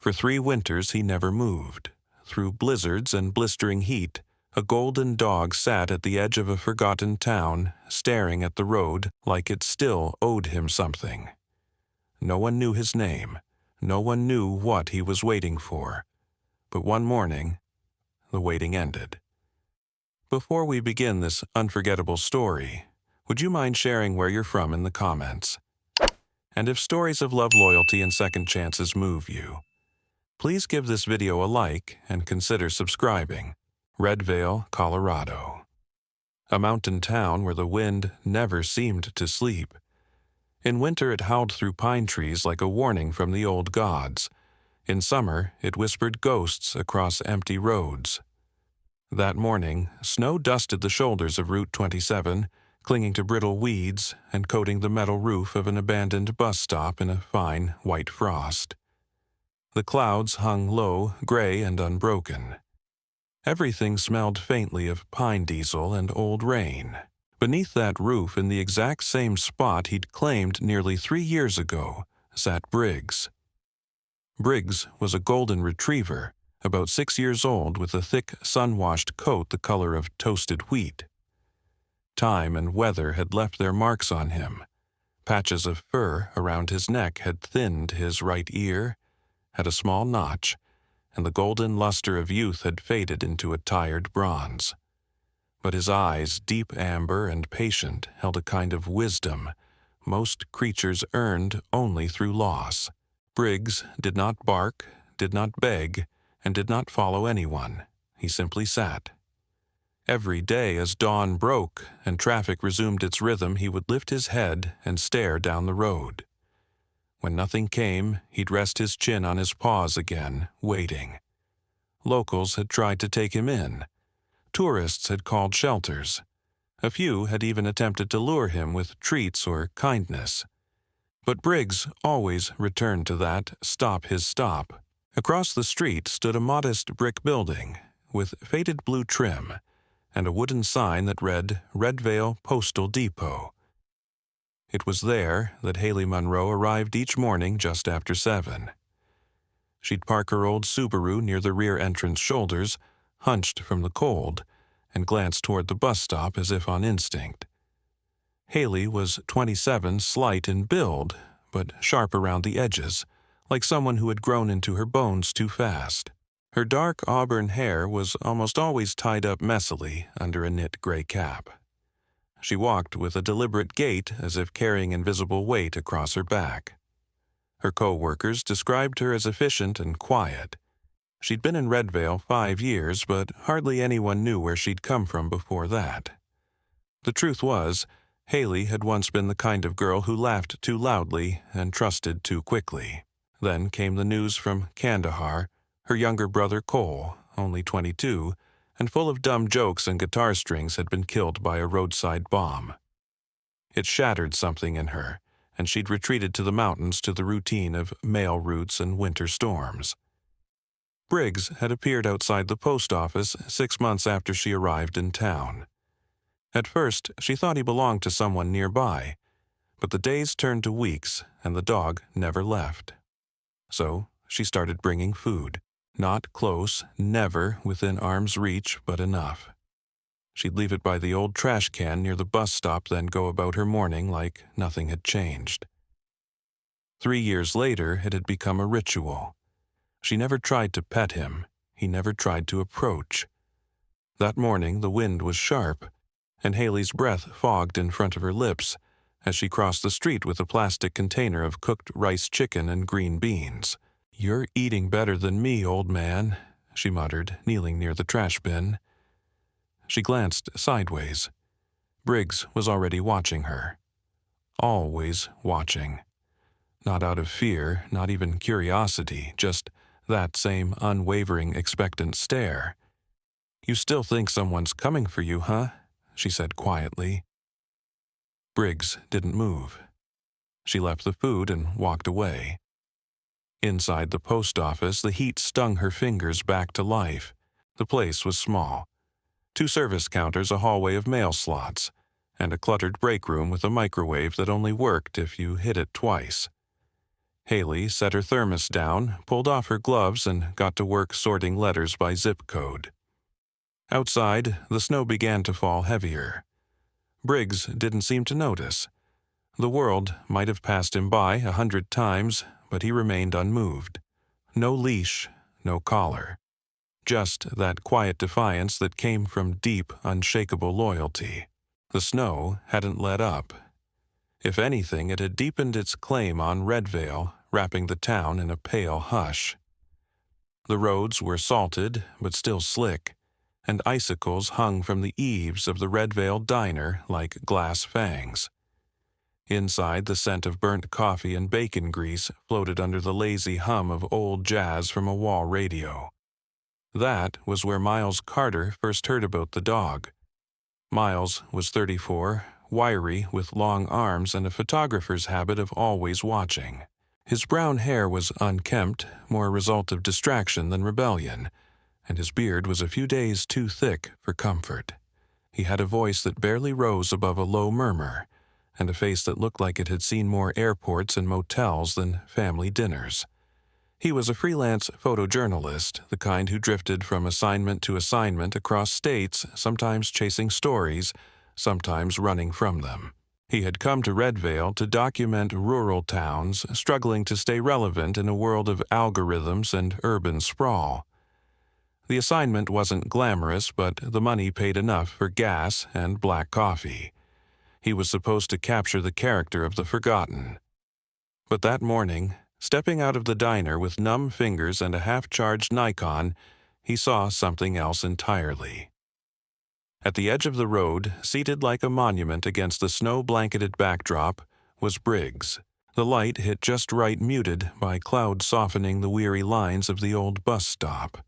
For 3 winters he never moved. Through blizzards and blistering heat, a golden dog sat at the edge of a forgotten town, staring at the road like it still owed him something. No one knew his name. No one knew what he was waiting for. But one morning, the waiting ended. Before we begin this unforgettable story, would you mind sharing where you're from in the comments? And if stories of love, loyalty, and second chances move you, please give this video a like and consider subscribing. Redvale, Colorado. A mountain town where the wind never seemed to sleep. In winter it howled through pine trees like a warning from the old gods. In summer it whispered ghosts across empty roads. That morning, snow dusted the shoulders of Route 27, clinging to brittle weeds and coating the metal roof of an abandoned bus stop in a fine white frost. The clouds hung low, gray and unbroken. Everything smelled faintly of pine diesel and old rain. Beneath that roof, in the exact same spot he'd claimed nearly 3 years ago, sat Briggs. Briggs was a golden retriever, about 6 years old, with a thick, sun-washed coat the color of toasted wheat. Time and weather had left their marks on him. Patches of fur around his neck had thinned his right ear, had a small notch, and the golden luster of youth had faded into a tired bronze. But his eyes, deep amber and patient, held a kind of wisdom most creatures earned only through loss. Briggs did not bark, did not beg, and did not follow anyone. He simply sat. Every day as dawn broke and traffic resumed its rhythm, he would lift his head and stare down the road. When nothing came, he'd rest his chin on his paws again, waiting. Locals had tried to take him in. Tourists had called shelters. A few had even attempted to lure him with treats or kindness. But Briggs always returned to that stop his stop. Across the street stood a modest brick building with faded blue trim and a wooden sign that read Redvale Postal Depot. It was there that Haley Monroe arrived each morning just after 7. She'd park her old Subaru near the rear entrance shoulders, hunched from the cold, and glance toward the bus stop as if on instinct. Haley was 27, slight in build, but sharp around the edges, like someone who had grown into her bones too fast. Her dark auburn hair was almost always tied up messily under a knit gray cap. She walked with a deliberate gait as if carrying invisible weight across her back. Her co-workers described her as efficient and quiet. She'd been in Redvale 5 years, but hardly anyone knew where she'd come from before that. The truth was, Haley had once been the kind of girl who laughed too loudly and trusted too quickly. Then came the news from Kandahar. Her younger brother Cole, only 22, and full of dumb jokes and guitar strings, had been killed by a roadside bomb. It shattered something in her, and she'd retreated to the mountains to the routine of mail routes and winter storms. Briggs had appeared outside the post office 6 months after she arrived in town. At first, she thought he belonged to someone nearby, but the days turned to weeks and the dog never left. So she started bringing food. Not close, never within arm's reach, but enough. She'd leave it by the old trash can near the bus stop, then go about her morning like nothing had changed. 3 years later, it had become a ritual. She never tried to pet him. He never tried to approach. That morning, the wind was sharp, and Haley's breath fogged in front of her lips as she crossed the street with a plastic container of cooked rice chicken and green beans. "You're eating better than me, old man," she muttered, kneeling near the trash bin. She glanced sideways. Briggs was already watching her. Always watching. Not out of fear, not even curiosity, just that same unwavering, expectant stare. "You still think someone's coming for you, huh?" she said quietly. Briggs didn't move. She left the food and walked away. Inside the post office, the heat stung her fingers back to life. The place was small. 2 service counters, a hallway of mail slots, and a cluttered break room with a microwave that only worked if you hit it twice. Haley set her thermos down, pulled off her gloves, and got to work sorting letters by zip code. Outside, the snow began to fall heavier. Briggs didn't seem to notice. The world might have passed him by 100 times, but he remained unmoved. No leash, no collar. Just that quiet defiance that came from deep, unshakable loyalty. The snow hadn't let up. If anything, it had deepened its claim on Redvale, wrapping the town in a pale hush. The roads were salted, but still slick, and icicles hung from the eaves of the Redvale diner like glass fangs. Inside, the scent of burnt coffee and bacon grease floated under the lazy hum of old jazz from a wall radio. That was where Miles Carter first heard about the dog. Miles was 34, wiry, with long arms and a photographer's habit of always watching. His brown hair was unkempt, more a result of distraction than rebellion, and his beard was a few days too thick for comfort. He had a voice that barely rose above a low murmur, and a face that looked like it had seen more airports and motels than family dinners. He was a freelance photojournalist, the kind who drifted from assignment to assignment across states, sometimes chasing stories, sometimes running from them. He had come to Redvale to document rural towns struggling to stay relevant in a world of algorithms and urban sprawl. The assignment wasn't glamorous, but the money paid enough for gas and black coffee. He was supposed to capture the character of the forgotten. But that morning, stepping out of the diner with numb fingers and a half-charged Nikon, he saw something else entirely. At the edge of the road, seated like a monument against the snow-blanketed backdrop, was Briggs, the light hit just right muted by clouds softening the weary lines of the old bus stop.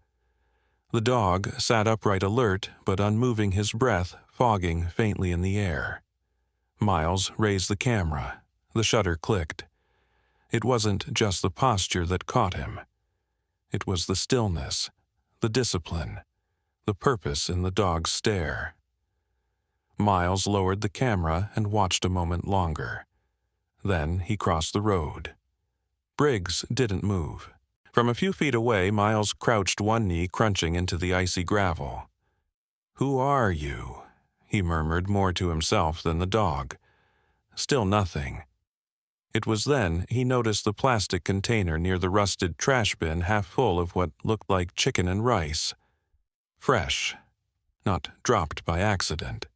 The dog sat upright alert, but unmoving, his breath fogging faintly in the air. Miles raised the camera. The shutter clicked. It wasn't just the posture that caught him. It was the stillness, the discipline, the purpose in the dog's stare. Miles lowered the camera and watched a moment longer. Then he crossed the road. Briggs didn't move. From a few feet away, Miles crouched, one knee crunching into the icy gravel. "Who are you?" he murmured, more to himself than the dog. Still nothing. It was then he noticed the plastic container near the rusted trash bin half full of what looked like chicken and rice. Fresh, not dropped by accident.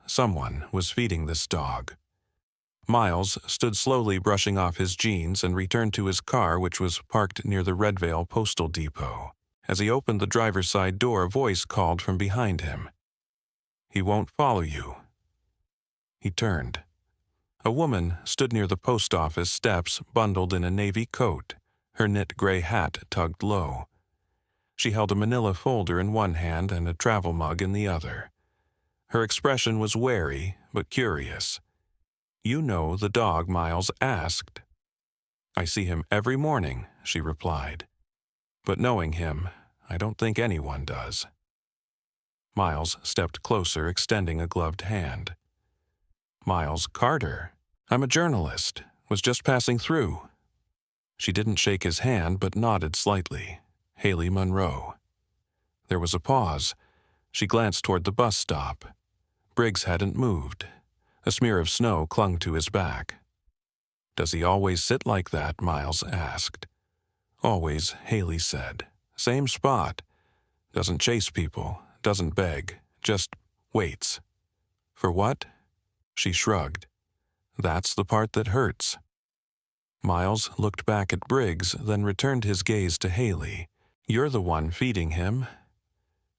Someone was feeding this dog. Miles stood slowly brushing off his jeans and returned to his car, which was parked near the Redvale Postal Depot. As he opened the driver's side door, a voice called from behind him. "He won't follow you." He turned. A woman stood near the post office steps, bundled in a navy coat, her knit gray hat tugged low. She held a manila folder in one hand and a travel mug in the other. Her expression was wary, but curious. "You know the dog?" Miles asked. "I see him every morning," she replied. "But knowing him, I don't think anyone does." Miles stepped closer, extending a gloved hand. "Miles Carter. I'm a journalist. Was just passing through." She didn't shake his hand, but nodded slightly. "Haley Monroe." There was a pause. She glanced toward the bus stop. Briggs hadn't moved. A smear of snow clung to his back. "Does he always sit like that?" Miles asked. "Always," Haley said. "Same spot. Doesn't chase people, doesn't beg, just waits." "For what?" She shrugged. "That's the part that hurts." Miles looked back at Briggs, then returned his gaze to Haley. "You're the one feeding him."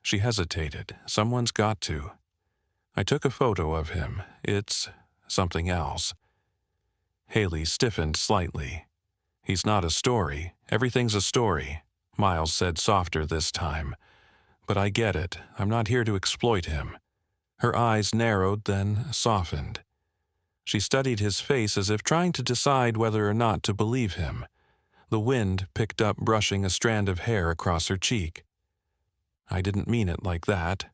She hesitated. "Someone's got to. I took a photo of him. It's something else." Haley stiffened slightly. "He's not a story. Everything's a story," Miles said softer this time. "But I get it. I'm not here to exploit him." Her eyes narrowed, then softened. She studied his face as if trying to decide whether or not to believe him. The wind picked up, brushing a strand of hair across her cheek. "I didn't mean it like that,"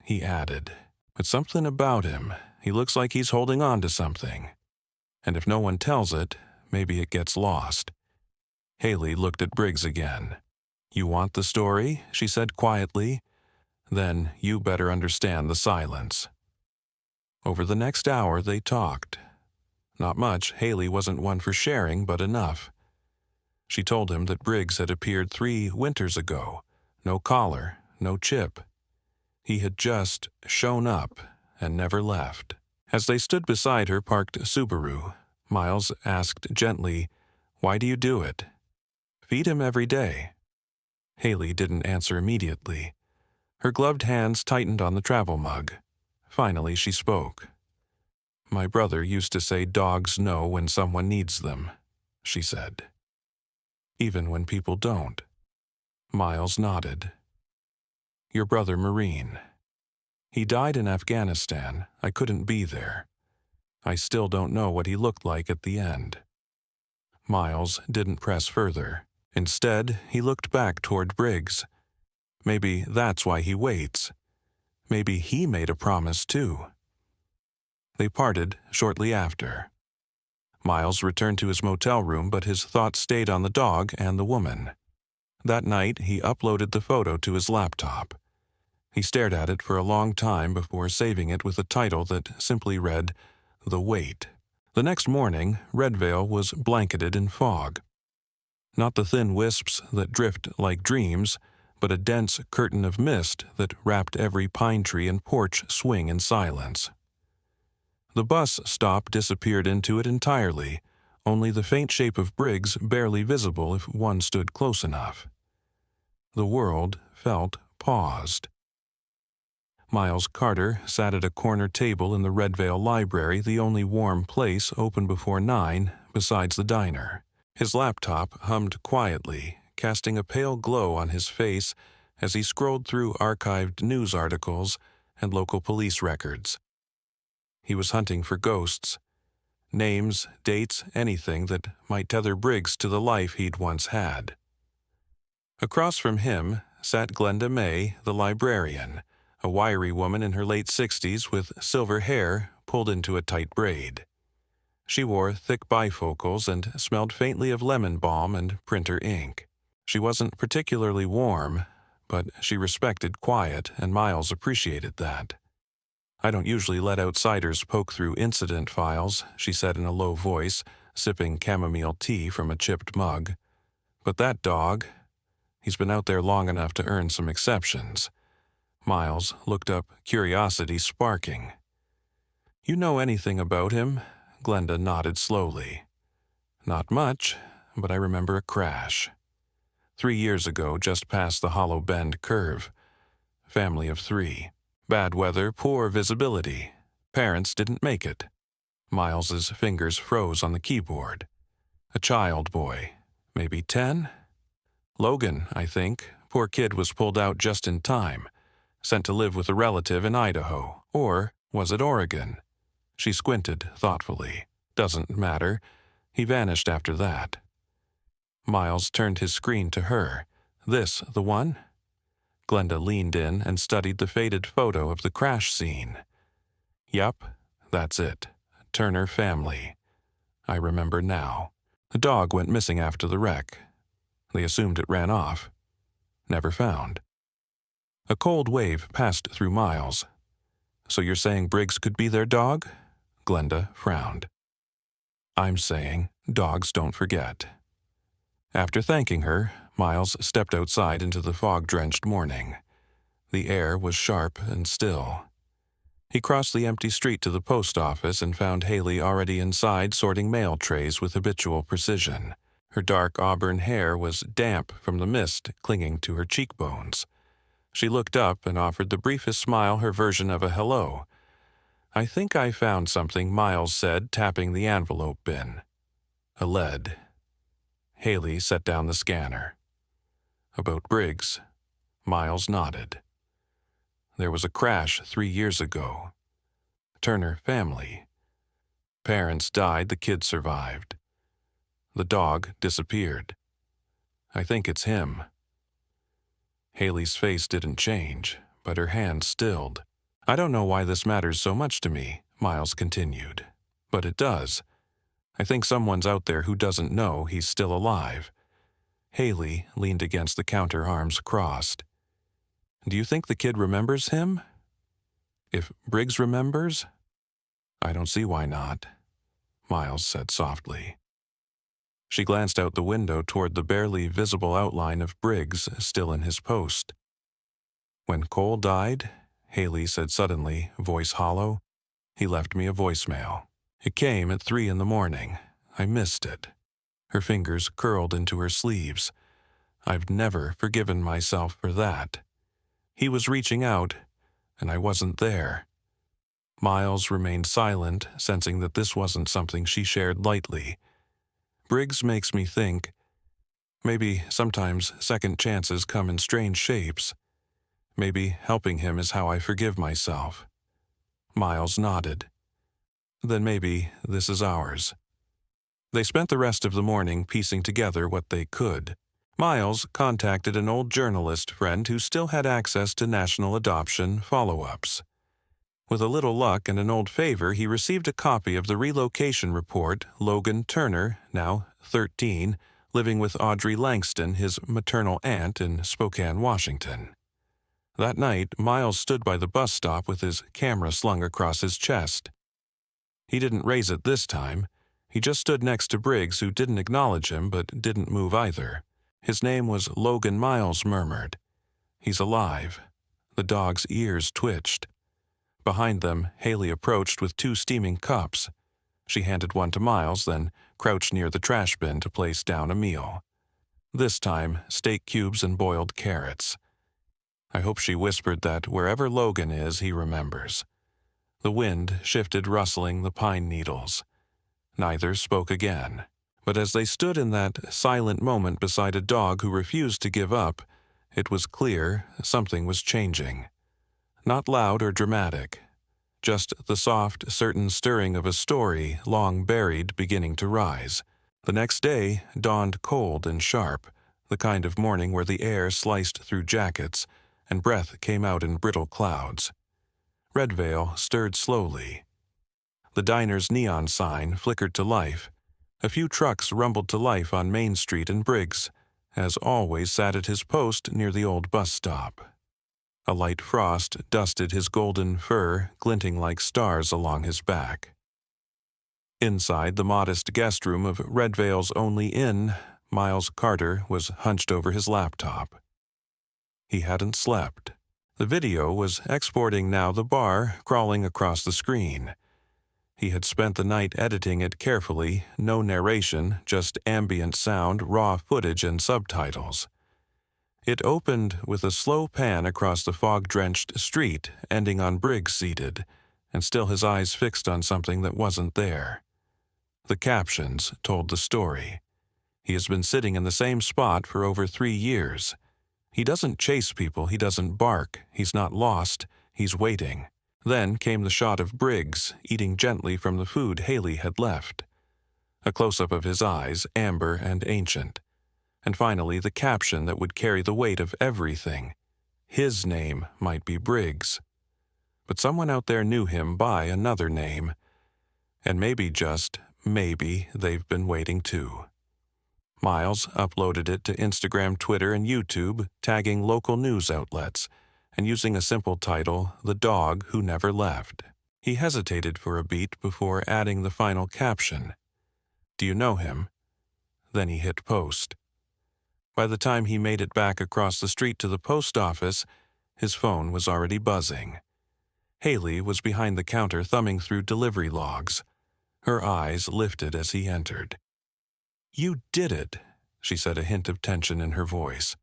he added. "But something about him. He looks like he's holding on to something. And if no one tells it, maybe it gets lost. Haley looked at Briggs again. "You want the story?" she said quietly. "Then you better understand the silence." Over the next hour they talked. Not much. Haley wasn't one for sharing, but enough. She told him that Briggs had appeared 3 winters ago. No collar, no chip. He had just shown up and never left. As they stood beside her parked Subaru, Miles asked gently, "Why do you do it?" "Feed him every day." Haley didn't answer immediately. Her gloved hands tightened on the travel mug. Finally she spoke. "My brother used to say dogs know when someone needs them," she said. "Even when people don't." Miles nodded. "Your brother Marine. He died in Afghanistan. I couldn't be there. I still don't know what he looked like at the end." Miles didn't press further. Instead, he looked back toward Briggs. Maybe that's why he waits. Maybe he made a promise too. They parted shortly after. Miles returned to his motel room, but his thoughts stayed on the dog and the woman. That night, he uploaded the photo to his laptop. He stared at it for a long time before saving it with a title that simply read, "The Wait." The next morning, Redvale was blanketed in fog. Not the thin wisps that drift like dreams, but a dense curtain of mist that wrapped every pine tree and porch swing in silence. The bus stop disappeared into it entirely, only the faint shape of Briggs barely visible if one stood close enough. The world felt paused. Miles Carter sat at a corner table in the Redvale Library, the only warm place open before 9, besides the diner. His laptop hummed quietly, casting a pale glow on his face as he scrolled through archived news articles and local police records. He was hunting for ghosts. Names, dates, anything that might tether Briggs to the life he'd once had. Across from him sat Glenda May, the librarian, a wiry woman in her late 60s with silver hair pulled into a tight braid. She wore thick bifocals and smelled faintly of lemon balm and printer ink. She wasn't particularly warm, but she respected quiet, and Miles appreciated that. "I don't usually let outsiders poke through incident files," she said in a low voice, sipping chamomile tea from a chipped mug. "But that dog, he's been out there long enough to earn some exceptions." Miles looked up, curiosity sparking. "You know anything about him?" Glenda nodded slowly. "Not much, but I remember a crash. 3 years ago, just past the Hollow Bend curve. Family of 3. Bad weather, poor visibility. Parents didn't make it." Miles's fingers froze on the keyboard. "A child boy, maybe 10? Logan, I think. Poor kid was pulled out just in time. Sent to live with a relative in Idaho. Or was it Oregon?" She squinted thoughtfully. "Doesn't matter. He vanished after that." Miles turned his screen to her. "This the one?" Glenda leaned in and studied the faded photo of the crash scene. "Yup, that's it. Turner family. I remember now. The dog went missing after the wreck. They assumed it ran off. Never found." A cold wave passed through Miles. "So you're saying Briggs could be their dog?" Glenda frowned. "I'm saying dogs don't forget." After thanking her, Miles stepped outside into the fog-drenched morning. The air was sharp and still. He crossed the empty street to the post office and found Haley already inside sorting mail trays with habitual precision. Her dark auburn hair was damp from the mist clinging to her cheekbones. She looked up and offered the briefest smile her version of a hello. "I think I found something," Miles said, tapping the envelope bin. A lead. Haley set down the scanner. "About Briggs?" Miles nodded. "There was a crash 3 years ago. Turner family. Parents died, the kid survived. The dog disappeared. I think it's him." Haley's face didn't change, but her hand stilled. "I don't know why this matters so much to me," Miles continued. "But it does. I think someone's out there who doesn't know he's still alive." Haley leaned against the counter, arms crossed. "Do you think the kid remembers him? If Briggs remembers?" "I don't see why not," Miles said softly. She glanced out the window toward the barely visible outline of Briggs still in his post. "When Cole died," Haley said suddenly, voice hollow, "he left me a voicemail. It came at 3 in the morning. I missed it." Her fingers curled into her sleeves. "I've never forgiven myself for that. He was reaching out, and I wasn't there." Miles remained silent, sensing that this wasn't something she shared lightly. "Briggs makes me think. Maybe sometimes second chances come in strange shapes. Maybe helping him is how I forgive myself." Miles nodded. "Then maybe this is ours." They spent the rest of the morning piecing together what they could. Miles contacted an old journalist friend who still had access to national adoption follow-ups. With a little luck and an old favor, he received a copy of the relocation report Logan Turner, now 13, living with Audrey Langston, his maternal aunt in Spokane, Washington. That night, Miles stood by the bus stop with his camera slung across his chest. He didn't raise it this time. He just stood next to Briggs, who didn't acknowledge him but didn't move either. His name was Logan, Miles murmured. "He's alive." The dog's ears twitched. Behind them, Haley approached with 2 steaming cups. She handed one to Miles, then crouched near the trash bin to place down a meal. This time, steak cubes and boiled carrots. I hope she whispered that wherever Logan is, he remembers. The wind shifted, rustling the pine needles. Neither spoke again. But as they stood in that silent moment beside a dog who refused to give up, it was clear something was changing. Not loud or dramatic, just the soft, certain stirring of a story long buried beginning to rise. The next day dawned cold and sharp, the kind of morning where the air sliced through jackets and breath came out in brittle clouds. Redvale stirred slowly. The diner's neon sign flickered to life. A few trucks rumbled to life on Main Street, and Briggs, as always, sat at his post near the old bus stop. A light frost dusted his golden fur, glinting like stars along his back. Inside the modest guest room of Redvale's only inn, Miles Carter was hunched over his laptop. He hadn't slept. The video was exporting now, the bar crawling across the screen. He had spent the night editing it carefully, no narration, just ambient sound, raw footage, and subtitles. It opened with a slow pan across the fog-drenched street, ending on Briggs seated, and still his eyes fixed on something that wasn't there. The captions told the story. He has been sitting in the same spot for over 3 years. He doesn't chase people, he doesn't bark, he's not lost, he's waiting. Then came the shot of Briggs, eating gently from the food Haley had left. A close-up of his eyes, amber and ancient. And finally the caption that would carry the weight of everything. His name might be Briggs. But someone out there knew him by another name. And maybe, just maybe, they've been waiting too. Miles uploaded it to Instagram, Twitter, and YouTube, tagging local news outlets, and using a simple title, "The Dog Who Never Left." He hesitated for a beat before adding the final caption. "Do you know him?" Then he hit post. By the time he made it back across the street to the post office, his phone was already buzzing. Haley was behind the counter thumbing through delivery logs. Her eyes lifted as he entered. "You did it," she said, a hint of tension in her voice.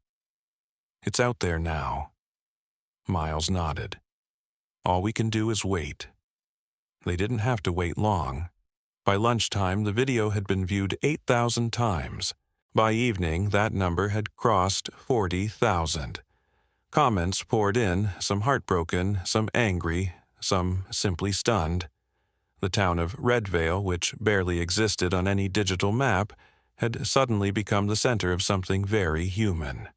"It's out there now." Miles nodded. "All we can do is wait." They didn't have to wait long. By lunchtime, the video had been viewed 8,000 times. By evening, that number had crossed 40,000. Comments poured in, some heartbroken, some angry, some simply stunned. The town of Redvale, which barely existed on any digital map, had suddenly become the center of something very human.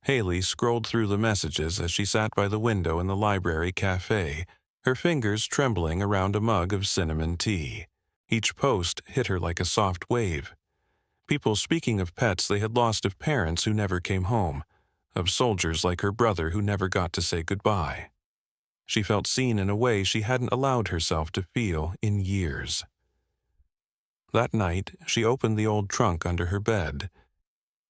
Haley scrolled through the messages as she sat by the window in the library cafe, her fingers trembling around a mug of cinnamon tea. Each post hit her like a soft wave. People speaking of pets they had lost, of parents who never came home, of soldiers like her brother who never got to say goodbye. She felt seen in a way she hadn't allowed herself to feel in years. That night, she opened the old trunk under her bed.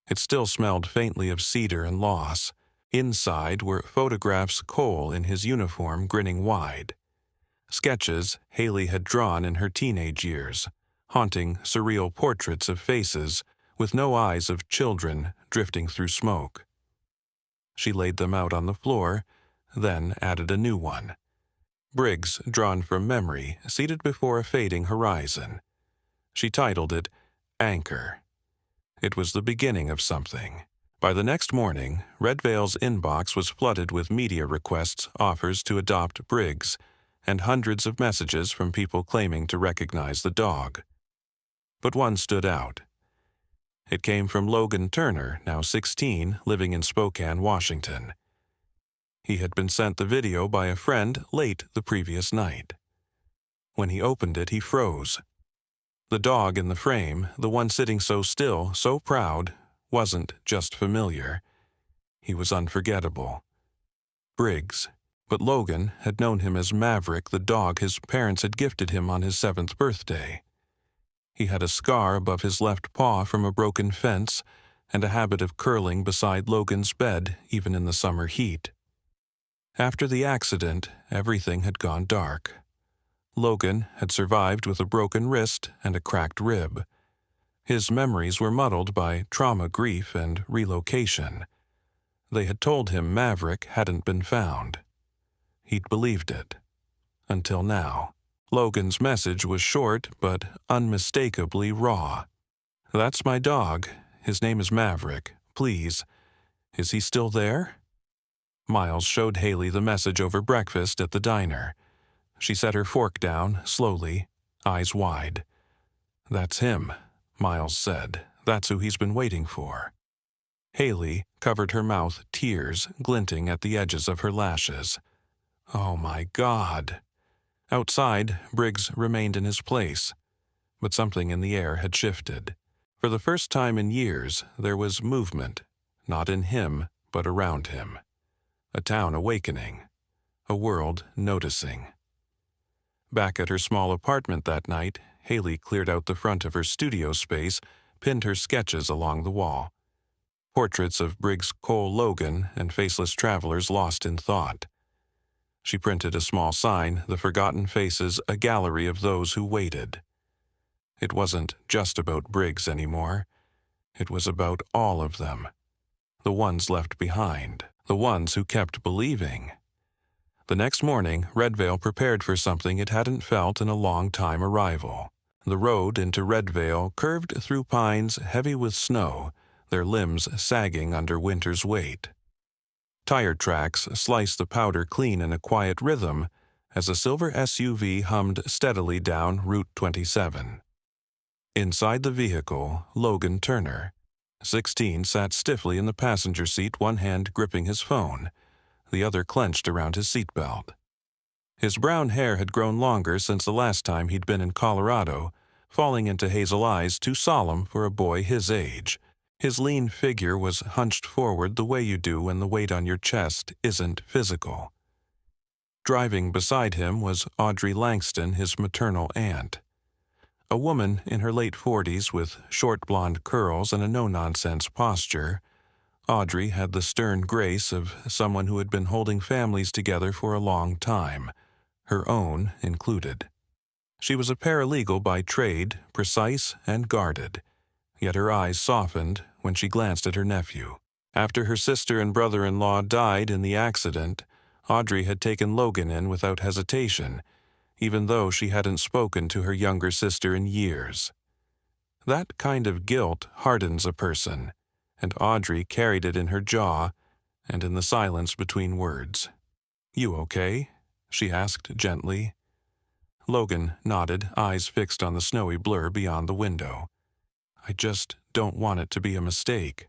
It still smelled faintly of cedar and loss. Inside were photographs, Cole in his uniform grinning wide. Sketches Haley had drawn in her teenage years, haunting surreal portraits of faces with no eyes, of children drifting through smoke. She laid them out on the floor, then added a new one. Briggs, drawn from memory, seated before a fading horizon. She titled it Anchor. It was the beginning of something. By the next morning, Red Veil's inbox was flooded with media requests, offers to adopt Briggs, and hundreds of messages from people claiming to recognize the dog. But one stood out. It came from Logan Turner, now 16, living in Spokane, Washington. He had been sent the video by a friend late the previous night. When he opened it, he froze. The dog in the frame, the one sitting so still, so proud, wasn't just familiar. He was unforgettable. Briggs. But Logan had known him as Maverick, the dog his parents had gifted him on his 7th birthday. He had a scar above his left paw from a broken fence and a habit of curling beside Logan's bed even in the summer heat. After the accident, everything had gone dark. Logan had survived with a broken wrist and a cracked rib. His memories were muddled by trauma, grief, and relocation. They had told him Maverick hadn't been found. He'd believed it. Until now. Logan's message was short but unmistakably raw. "That's my dog. His name is Maverick. Please. Is he still there?" Miles showed Haley the message over breakfast at the diner. She set her fork down, slowly, eyes wide. "That's him," Miles said. "That's who he's been waiting for." Haley covered her mouth, tears glinting at the edges of her lashes. Oh my God. Outside, Briggs remained in his place, but something in the air had shifted. For the first time in years, there was movement, not in him, but around him. A town awakening, a world noticing. Back at her small apartment that night, Haley cleared out the front of her studio space, pinned her sketches along the wall. Portraits of Briggs, Cole, Logan, and faceless travelers lost in thought. She printed a small sign, "The Forgotten Faces, a gallery of those who waited." It wasn't just about Briggs anymore. It was about all of them. The ones left behind, the ones who kept believing. The next morning, Red Veil prepared for something it hadn't felt in a long time: arrival. The road into Red Veil curved through pines heavy with snow, their limbs sagging under winter's weight. Tire tracks sliced the powder clean in a quiet rhythm as a silver SUV hummed steadily down Route 27. Inside the vehicle, Logan Turner, 16, sat stiffly in the passenger seat, one hand gripping his phone, the other clenched around his seatbelt. His brown hair had grown longer since the last time he'd been in Colorado, falling into hazel eyes too solemn for a boy his age. His lean figure was hunched forward the way you do when the weight on your chest isn't physical. Driving beside him was Audrey Langston, his maternal aunt. A woman in her late 40s with short blonde curls and a no-nonsense posture, Audrey had the stern grace of someone who had been holding families together for a long time, her own included. She was a paralegal by trade, precise and guarded, yet her eyes softened when she glanced at her nephew. After her sister and brother-in-law died in the accident, Audrey had taken Logan in without hesitation, even though she hadn't spoken to her younger sister in years. That kind of guilt hardens a person, and Audrey carried it in her jaw and in the silence between words. "You okay?" she asked gently. Logan nodded, eyes fixed on the snowy blur beyond the window. "I just don't want it to be a mistake."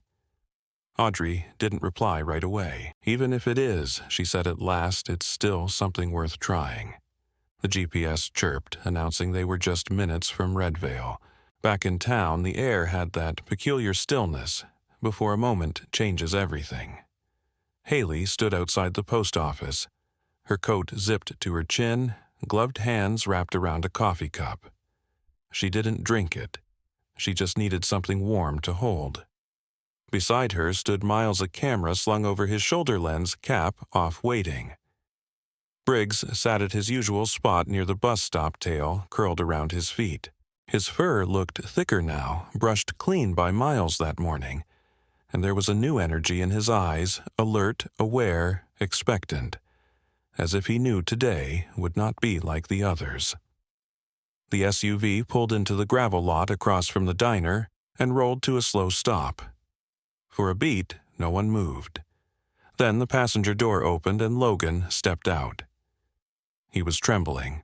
Audrey didn't reply right away. "Even if it is," she said at last, "it's still something worth trying." The GPS chirped, announcing they were just minutes from Redvale. Back in town, the air had that peculiar stillness before a moment changes everything. Haley stood outside the post office, her coat zipped to her chin, gloved hands wrapped around a coffee cup. She didn't drink it. She just needed something warm to hold. Beside her stood Miles, a camera slung over his shoulder lens, cap off waiting. Briggs sat at his usual spot near the bus stop, tail curled around his feet. His fur looked thicker now, brushed clean by Miles that morning, and there was a new energy in his eyes, alert, aware, expectant, as if he knew today would not be like the others. The SUV pulled into the gravel lot across from the diner and rolled to a slow stop. For a beat, no one moved. Then the passenger door opened and Logan stepped out. He was trembling.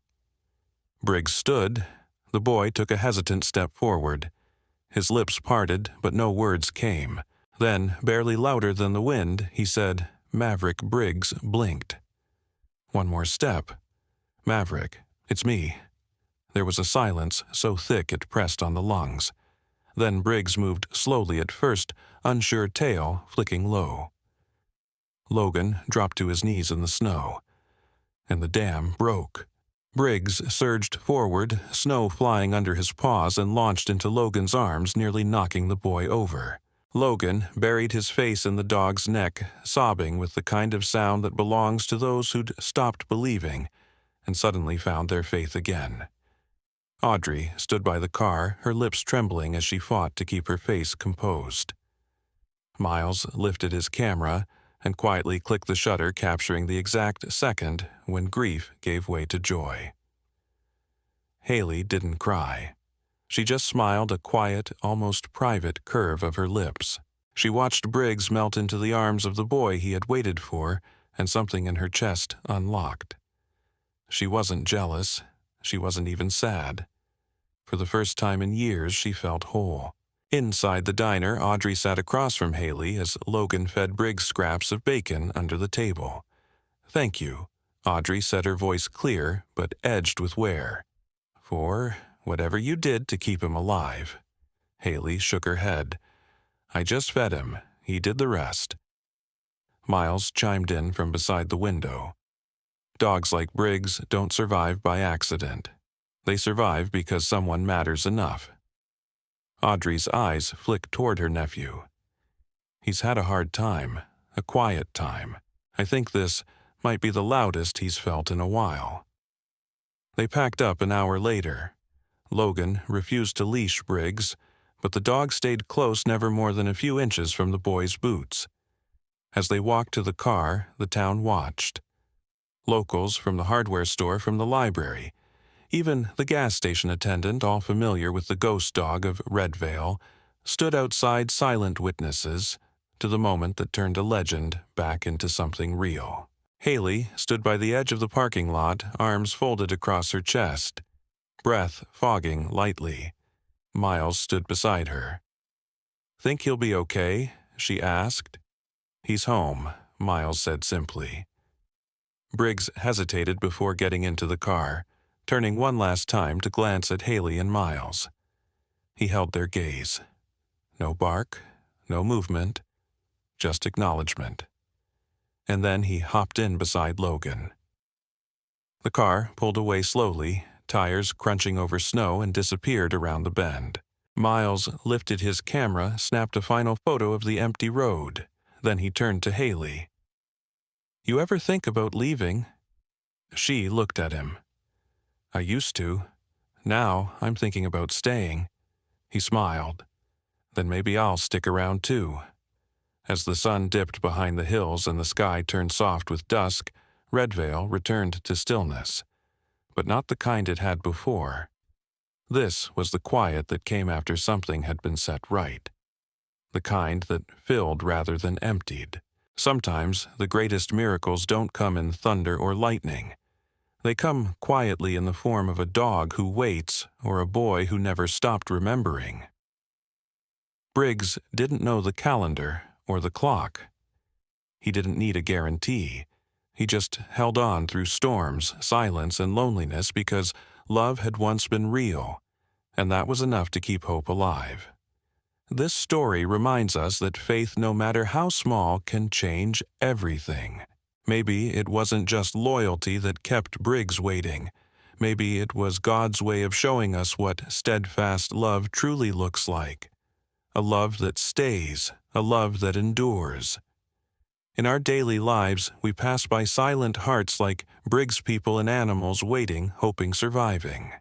Briggs stood. The boy took a hesitant step forward. His lips parted, but no words came. Then, barely louder than the wind, he said, "Maverick." Briggs blinked. One more step. "Maverick, it's me." There was a silence so thick it pressed on the lungs. Then Briggs moved slowly at first, unsure tail flicking low. Logan dropped to his knees in the snow, and the dam broke. Briggs surged forward, snow flying under his paws, and launched into Logan's arms, nearly knocking the boy over. Logan buried his face in the dog's neck, sobbing with the kind of sound that belongs to those who'd stopped believing and suddenly found their faith again. Audrey stood by the car, her lips trembling as she fought to keep her face composed. Miles lifted his camera and quietly clicked the shutter, capturing the exact second when grief gave way to joy. Haley didn't cry. She just smiled, a quiet, almost private curve of her lips. She watched Briggs melt into the arms of the boy he had waited for, and something in her chest unlocked. She wasn't jealous. She wasn't even sad. For the first time in years, she felt whole. Inside the diner, Audrey sat across from Haley as Logan fed Briggs scraps of bacon under the table. "Thank you," Audrey said, her voice clear but edged with wear. "For whatever you did to keep him alive." Haley shook her head. "I just fed him. He did the rest." Miles chimed in from beside the window. "Dogs like Briggs don't survive by accident. They survive because someone matters enough." Audrey's eyes flicked toward her nephew. "He's had a hard time, a quiet time. I think this might be the loudest he's felt in a while." They packed up an hour later. Logan refused to leash Briggs, but the dog stayed close, never more than a few inches from the boy's boots. As they walked to the car, the town watched. Locals from the hardware store, from the library, even the gas station attendant, all familiar with the ghost dog of Redvale, stood outside, silent witnesses to the moment that turned a legend back into something real. Haley stood by the edge of the parking lot, arms folded across her chest, breath fogging lightly. Miles stood beside her. "Think he'll be okay?" she asked. "He's home," Miles said simply. Briggs hesitated before getting into the car, turning one last time to glance at Haley and Miles. He held their gaze. No bark, no movement, just acknowledgement. And then he hopped in beside Logan. The car pulled away slowly, tires crunching over snow, and disappeared around the bend. Miles lifted his camera, snapped a final photo of the empty road. Then he turned to Haley. "You ever think about leaving?" She looked at him. "I used to. Now I'm thinking about staying." He smiled. "Then maybe I'll stick around too." As the sun dipped behind the hills and the sky turned soft with dusk, Redvale returned to stillness, but not the kind it had before. This was the quiet that came after something had been set right, the kind that filled rather than emptied. Sometimes the greatest miracles don't come in thunder or lightning. They come quietly in the form of a dog who waits or a boy who never stopped remembering. Briggs didn't know the calendar or the clock. He didn't need a guarantee. He just held on through storms, silence, and loneliness because love had once been real, and that was enough to keep hope alive. This story reminds us that faith, no matter how small, can change everything. Maybe it wasn't just loyalty that kept Briggs waiting. Maybe it was God's way of showing us what steadfast love truly looks like. A love that stays, a love that endures. In our daily lives, we pass by silent hearts like Briggs people and animals waiting, hoping, surviving.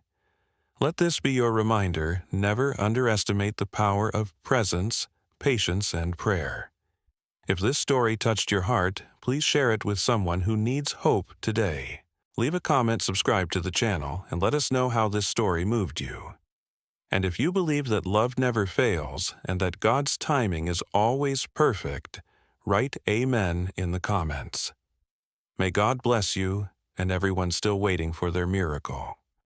Let this be your reminder: never underestimate the power of presence, patience, and prayer. If this story touched your heart, please share it with someone who needs hope today. Leave a comment, subscribe to the channel, and let us know how this story moved you. And if you believe that love never fails and that God's timing is always perfect, write Amen in the comments. May God bless you and everyone still waiting for their miracle.